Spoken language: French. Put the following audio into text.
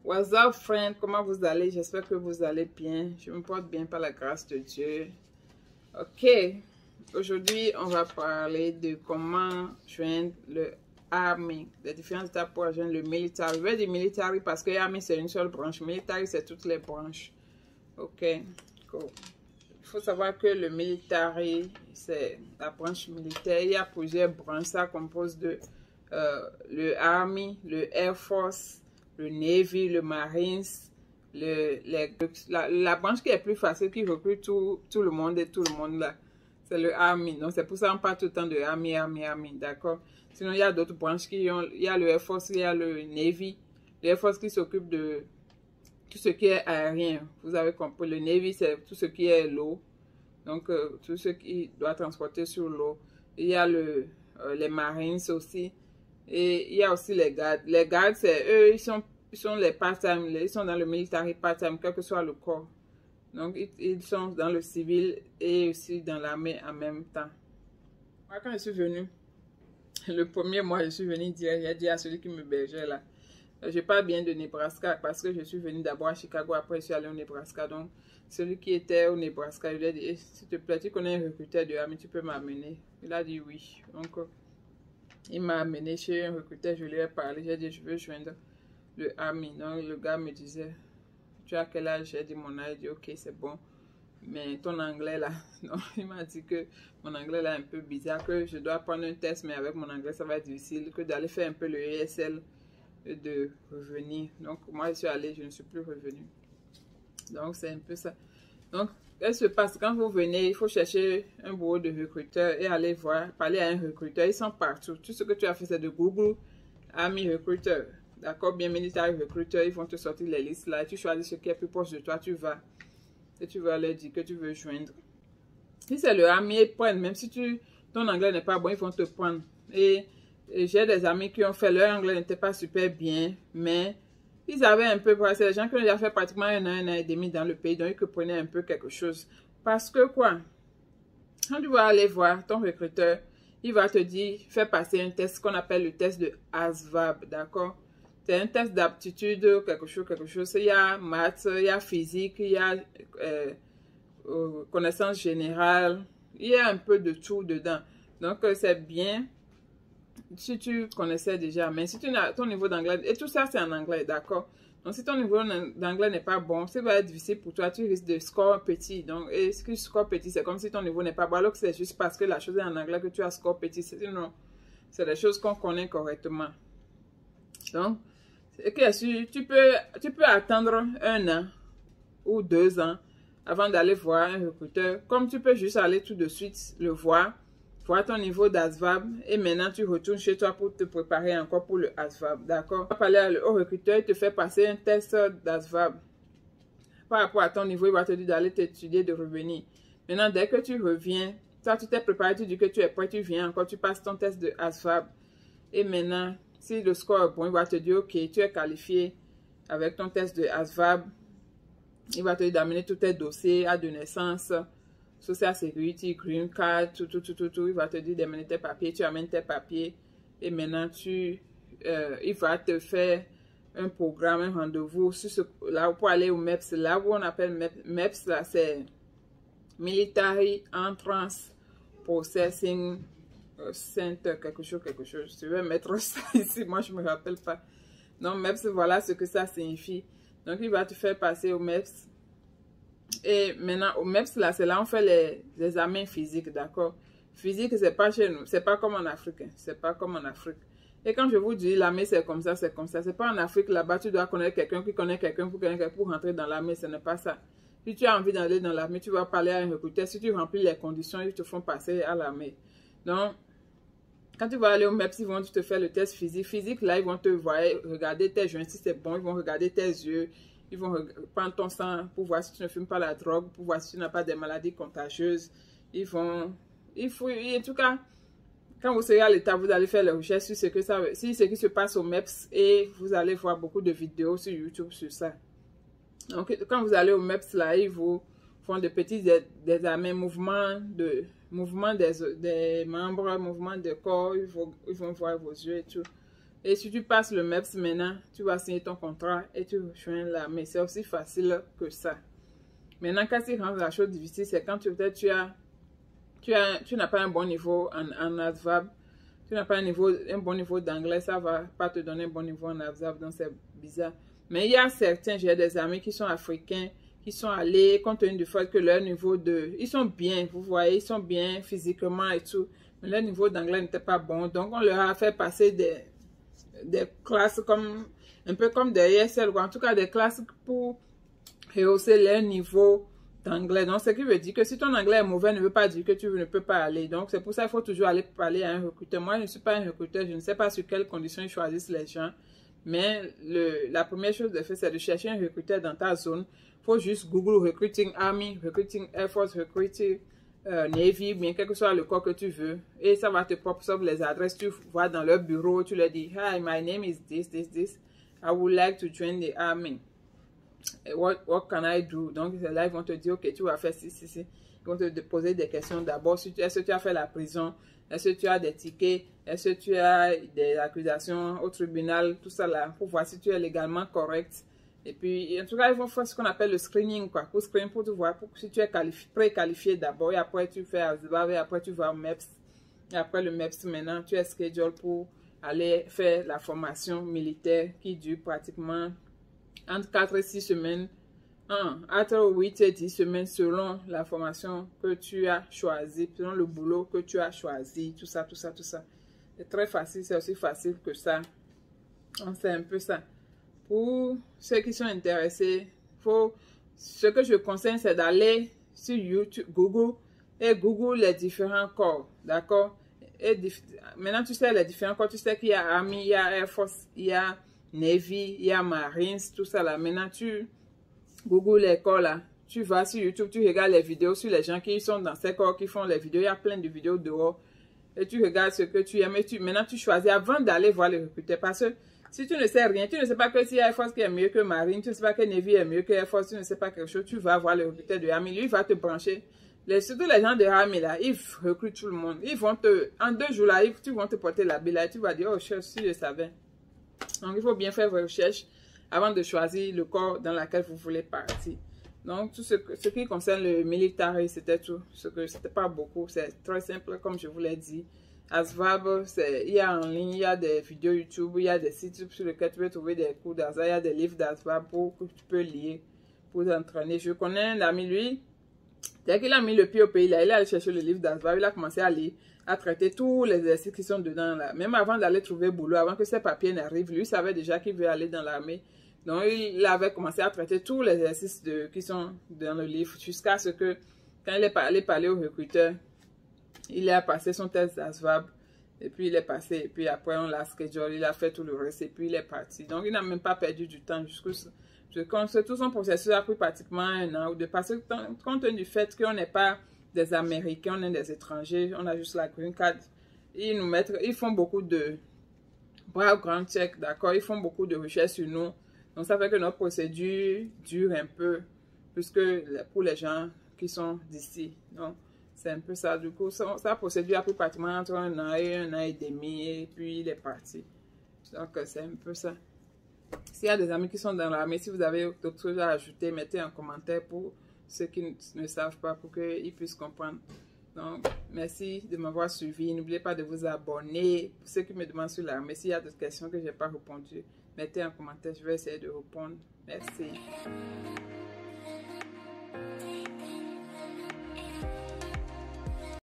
What's up, friend? Comment vous allez? J'espère que vous allez bien. Je me porte bien par la grâce de Dieu. Ok, aujourd'hui, on va parler de comment joindre le Army, les différentes étapes pour joindre le military. Je vais dire military parce que Army, c'est une seule branche. Military, c'est toutes les branches. Ok, cool. Il faut savoir que le military, c'est la branche militaire. Il y a plusieurs branches. Ça compose de le Army, le Air Force, le Navy, le Marines, la branche qui est plus facile, qui recrute tout le monde et tout le monde là, c'est le Army. Donc c'est pour ça qu'on parle tout le temps de Army, d'accord? Sinon il y a d'autres branches il y a le Air Force, il y a le Navy. Le Air Force qui s'occupe de tout ce qui est aérien, vous avez compris. Le Navy, c'est tout ce qui est l'eau, donc tout ce qui doit transporter sur l'eau. Il y a les Marines aussi. Et il y a aussi les gardes. Les gardes, c'est eux, ils sont les part-time, ils sont dans le military part-time, quel que soit le corps. Donc, ils sont dans le civil et aussi dans l'armée en même temps. Moi, quand je suis venue, le premier mois, je suis venue dire, j'ai dit à celui qui me bergeait là, je parle bien de Nebraska parce que je suis venue d'abord à Chicago, après je suis allée au Nebraska. Donc, celui qui était au Nebraska, je lui ai dit, s'il te plaît, tu connais un recruteur de l'armée, tu peux m'amener. Il a dit oui. Donc, il m'a amené chez un recruteur, je lui ai parlé, j'ai dit je veux joindre le Army. Donc le gars me disait, tu as quel âge? J'ai dit mon âge, il dit ok c'est bon. Mais ton anglais là, non, il m'a dit que mon anglais là est un peu bizarre, que je dois prendre un test, mais avec mon anglais ça va être difficile, que d'aller faire un peu le ESL et de revenir. Donc moi je suis allée, je ne suis plus revenue. Donc c'est un peu ça. Donc qu'est-ce qui se passe quand vous venez, il faut chercher un bureau de recruteur et aller voir, parler à un recruteur. Ils sont partout. Tout ce que tu as fait, c'est de Google Army Recruiter. D'accord, bien military recruiter, ils vont te sortir les listes là. Tu choisis ce qui est plus proche de toi, tu vas. Et tu vas leur dire que tu veux joindre. Si c'est le Army, ils prennent, même si ton anglais n'est pas bon, ils vont te prendre. Et j'ai des amis qui ont fait, leur anglais n'était pas super bien, mais ils avaient un peu, c'est des gens qui ont déjà fait pratiquement un an et demi dans le pays, donc ils comprenaient un peu quelque chose. Parce que quoi, quand tu vas aller voir ton recruteur, il va te dire, fais passer un test qu'on appelle le test de ASVAB, d'accord? C'est un test d'aptitude, quelque chose. Il y a maths, il y a physique, il y a connaissance générale, il y a un peu de tout dedans. Donc c'est bien si tu connaissais déjà, mais si ton niveau d'anglais, et tout ça c'est en anglais, d'accord? Donc si ton niveau d'anglais n'est pas bon, ça va être difficile pour toi, tu risques de score petit. Donc, et ce que tu score petit, c'est comme si ton niveau n'est pas bon, alors que c'est juste parce que la chose est en anglais que tu as score petit. Sinon, c'est des choses qu'on connaît correctement. Donc, tu peux attendre 1 an ou 2 ans avant d'aller voir un recruteur. Comme tu peux juste aller tout de suite le voir ton niveau d'ASVAB et maintenant tu retournes chez toi pour te préparer encore pour le ASVAB, d'accord? Tu vas parler au recruteur, il te fait passer un test d'ASVAB. Par rapport à ton niveau, il va te dire d'aller t'étudier, de revenir. Maintenant, dès que tu reviens, toi tu t'es préparé, tu dis que tu es prêt, tu viens encore, tu passes ton test de ASVAB. Et maintenant, si le score est bon, il va te dire, ok, tu es qualifié avec ton test de ASVAB. Il va te dire d'amener tous tes dossiers, acte de naissance, Social Security, Green Card, tout. Il va te dire d'amener tes papiers, tu amènes tes papiers. Et maintenant, il va te faire un programme, un rendez-vous là pour aller au MEPS. Là où on appelle MEPS, là, c'est Military Entrance Processing Center, quelque chose. Je vais mettre ça ici, moi je me rappelle pas. Donc MEPS, voilà ce que ça signifie. Donc il va te faire passer au MEPS. Et maintenant au MEPS là, c'est là où on fait les examens physiques, d'accord? Physique, c'est pas chez nous, c'est pas comme en Afrique, c'est pas comme en Afrique. Et quand je vous dis l'armée c'est comme ça, c'est pas en Afrique là-bas, tu dois connaître quelqu'un qui connaît quelqu'un pour rentrer dans l'armée, ce n'est pas ça. Si tu as envie d'aller dans l'armée, tu vas parler à un recruteur, si tu remplis les conditions, ils te font passer à l'armée. Donc, quand tu vas aller au MEPS, ils vont te faire le test physique. Physique, là, ils vont te voir, regarder tes joints, si c'est bon, ils vont regarder tes yeux, ils vont prendre ton sang pour voir si tu ne fumes pas la drogue, pour voir si tu n'as pas des maladies contagieuses. En tout cas, quand vous serez à l'état, vous allez faire les recherches sur ce qui se passe au MEPS et vous allez voir beaucoup de vidéos sur YouTube sur ça. Donc, quand vous allez au MEPS, là, ils vous font de petits examens, mouvements des membres, mouvements de corps, ils vont voir vos yeux et tout. Et si tu passes le MEPS maintenant, tu vas signer ton contrat et tu rejoins l'armée. C'est aussi facile que ça. Maintenant, quand tu rends la chose difficile, c'est quand peut-être tu n'as pas un bon niveau en ASVAB. Tu n'as pas un bon niveau d'anglais, ça ne va pas te donner un bon niveau en ASVAB, donc c'est bizarre. Mais il y a certains, j'ai des amis qui sont africains, qui sont allés, compte tenu du fait que leur niveau ils sont bien, vous voyez, ils sont bien physiquement et tout, mais leur niveau d'anglais n'était pas bon. Donc, on leur a fait passer des classes un peu comme des ESL, ou en tout cas des classes pour rehausser leur niveau d'anglais. Donc, ce qui veut dire que si ton anglais est mauvais, ne veut pas dire que tu ne peux pas aller. Donc, c'est pour ça qu'il faut toujours aller parler à un recruteur. Moi, je ne suis pas un recruteur, je ne sais pas sur quelles conditions ils choisissent les gens. Mais la première chose de faire, c'est de chercher un recruteur dans ta zone. Il faut juste Google Recruiting Army, Recruiting Air Force, Recruiting Navy, bien quel que soit le corps que tu veux. Et ça va te pop-up les adresses. Tu vois dans leur bureau, tu leur dis, hi, my name is this. I would like to join the army. What can I do? Donc, là, ils vont te dire, ok, tu vas faire ci. Ils vont te poser des questions d'abord. Est-ce que tu as fait la prison? Est-ce que tu as des tickets? Est-ce que tu as des accusations au tribunal? Tout ça là, pour voir si tu es légalement correct. Et puis, en tout cas, ils vont faire ce qu'on appelle le screening, quoi. Pour screen, pour te voir si tu es pré-qualifié d'abord. Et après, tu fais ASVAB, et après, tu vas au MEPS. Et après le MEPS, maintenant, tu es schedule pour aller faire la formation militaire qui dure pratiquement entre 4 et 6 semaines, entre 8 et 10 semaines selon la formation que tu as choisie, selon le boulot que tu as choisi, tout ça. C'est très facile, c'est aussi facile que ça. Donc, c'est un peu ça. Pour ceux qui sont intéressés, ce que je conseille, c'est d'aller sur YouTube, Google, et Google les différents corps, d'accord? Et maintenant, tu sais les différents corps, tu sais qu'il y a Army, il y a Air Force, il y a Navy, il y a Marines, tout ça là. Maintenant, tu Google les corps là. Tu vas sur YouTube, tu regardes les vidéos sur les gens qui sont dans ces corps, qui font les vidéos. Il y a plein de vidéos dehors. Et tu regardes ce que tu aimes. Et maintenant, tu choisis avant d'aller voir les recruteurs. Parce que si tu ne sais rien, tu ne sais pas que si Air Force qui est mieux que Marine, tu ne sais pas que Navy est mieux que Air Force, tu ne sais pas quelque chose, tu vas voir le recruteur de Army. Lui, il va te brancher. Surtout les gens de Army là, ils recrutent tout le monde. Ils vont en 2 jours là, tu vont te porter la bille là. Tu vas dire, oh, si je savais. Donc, il faut bien faire vos recherches avant de choisir le corps dans lequel vous voulez partir. Donc, tout ce qui concerne le military, c'était tout. C'était pas beaucoup. C'est très simple, comme je vous l'ai dit. ASVAB, il y a en ligne, il y a des vidéos YouTube, il y a des sites sur lesquels tu peux trouver des cours d'ASVAB, il y a des livres d'ASVAB que tu peux lire pour t'entraîner. Je connais un ami, lui, dès qu'il a mis le pied au pays, là, il est allé chercher le livre d'ASVAB, il a commencé à lire, à traiter tous les exercices qui sont dedans là. Même avant d'aller trouver boulot, avant que ses papiers n'arrivent, lui savait déjà qu'il veut aller dans l'armée. Donc, il avait commencé à traiter tous les exercices qui sont dans le livre jusqu'à ce que, quand il est allé parler au recruteur, il a passé son test d'ASVAB et puis il est passé. Et puis après, on l'a schedule, il a fait tout le reste et puis il est parti. Donc, il n'a même pas perdu du temps jusqu'au... Tout son processus a pris pratiquement 1 an ou 2 parce que compte tenu du fait qu'on n'est pas des Américains, on est des étrangers, on a juste la green card. Ils font beaucoup de background check, d'accord? Ils font beaucoup de recherches sur nous. Donc, ça fait que notre procédure dure un peu, puisque pour les gens qui sont d'ici. Donc, c'est un peu ça. Du coup, sa procédure a pris pratiquement entre 1 an et 1 an et demi, et puis il est parti. Donc, c'est un peu ça. S'il y a des amis qui sont dans l'armée, si vous avez d'autres choses à ajouter, mettez en commentaire pour ceux qui ne savent pas, pour qu'ils puissent comprendre. Donc, merci de m'avoir suivi. N'oubliez pas de vous abonner. Pour ceux qui me demandent sur l'armée, s'il y a d'autres questions que je n'ai pas répondues, mettez en commentaire, je vais essayer de répondre. Merci.